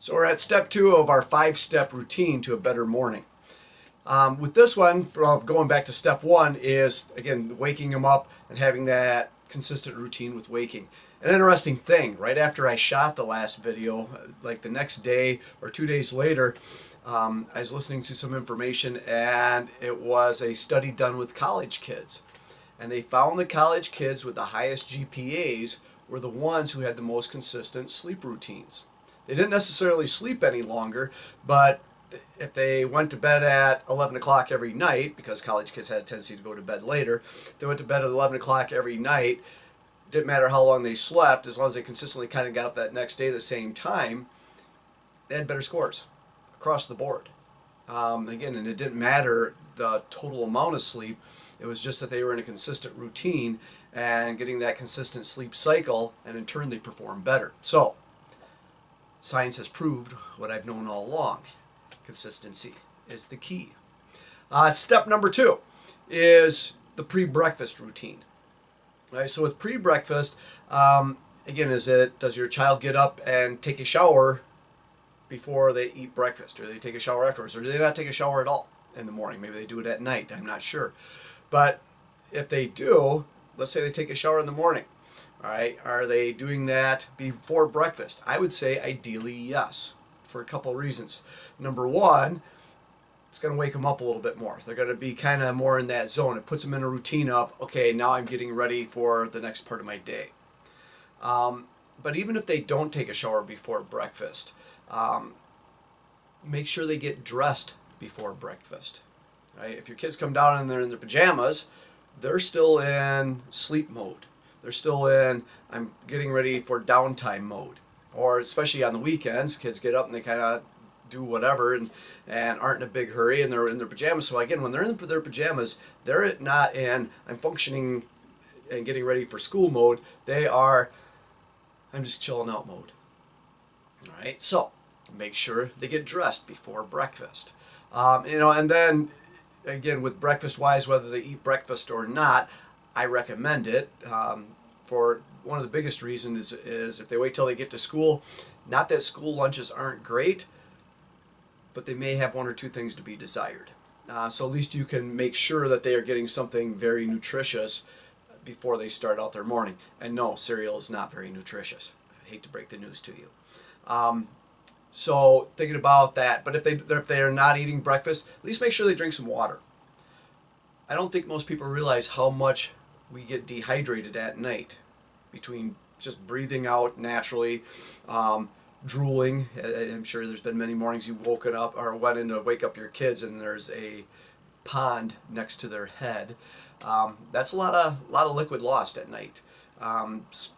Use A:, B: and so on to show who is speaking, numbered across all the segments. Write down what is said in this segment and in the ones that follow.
A: So we're at step 2 of our 5-step routine to a better morning. With this one, of going back to step 1, is again waking them up and having that consistent routine with waking. An interesting thing, right after I shot the last video, like the next day or 2 days later, I was listening to some information, and it was a study done with college kids. And they found the college kids with the highest GPAs were the ones who had the most consistent sleep routines. They didn't necessarily sleep any longer, but if they went to bed at 11 o'clock every night, because college kids had a tendency to go to bed later, if they went to bed at 11 o'clock every night, didn't matter how long they slept, as long as they consistently kind of got up that next day at the same time, they had better scores across the board. Again, and it didn't matter the total amount of sleep, it was just that they were in a consistent routine and getting that consistent sleep cycle, and in turn they performed better. So, science has proved what I've known all along. Consistency is the key. Step number 2 is the pre-breakfast routine. Right, so with pre-breakfast, again, does your child get up and take a shower before they eat breakfast, or they take a shower afterwards, or do they not take a shower at all in the morning? Maybe they do it at night, I'm not sure. But if they do, let's say they take a shower in the morning, all right, are they doing that before breakfast? I would say ideally yes, for a couple of reasons. Number one, it's going to wake them up a little bit more. They're going to be kind of more in that zone. It puts them in a routine of, okay, now I'm getting ready for the next part of my day. But even if they don't take a shower before breakfast, make sure they get dressed before breakfast. Right? If your kids come down and they're in their pajamas, they're still in sleep mode. They're still in, I'm getting ready for downtime mode. Or especially on the weekends, kids get up and they kind of do whatever and aren't in a big hurry, and they're in their pajamas. So again, when they're in their pajamas, they're not in, I'm functioning and getting ready for school mode. They are, I'm just chilling out mode. All right, so make sure they get dressed before breakfast. And then again, with breakfast wise, whether they eat breakfast or not, I recommend it. For one of the biggest reasons is if they wait till they get to school, not that school lunches aren't great, but they may have one or two things to be desired. So at least you can make sure that they are getting something very nutritious before they start out their morning. And no, cereal is not very nutritious. I hate to break the news to you. So thinking about that, but if they are not eating breakfast, at least make sure they drink some water. I don't think most people realize how much we get dehydrated at night between just breathing out naturally, drooling. I'm sure there's been many mornings you woken up or went in to wake up your kids and there's a pond next to their head. That's a lot of liquid lost at night.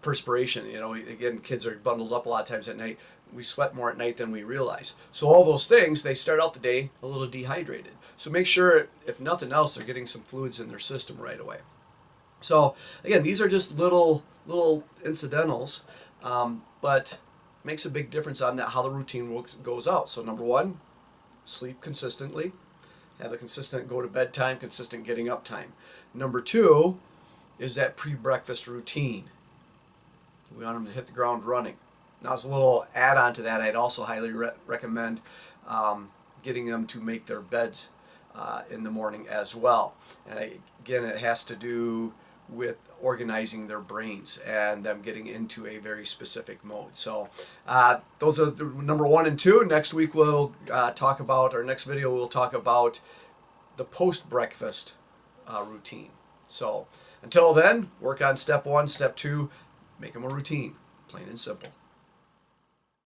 A: Perspiration, again, kids are bundled up a lot of times at night. We sweat more at night than we realize. So all those things, they start out the day a little dehydrated. So make sure, if nothing else, they're getting some fluids in their system right away. So again, these are just little incidentals, but makes a big difference on that, how the routine goes out. So number one, sleep consistently, have a consistent go to bed time, consistent getting up time. Number two is that pre-breakfast routine. We want them to hit the ground running. Now, as a little add-on to that, I'd also highly recommend getting them to make their beds in the morning as well. And again, it has to do with organizing their brains and them getting into a very specific mode. So those are the number 1 and 2. Next week we'll talk about, our next video we'll talk about the post-breakfast routine. So until then, work on step 1, step 2, make them a routine, plain and simple.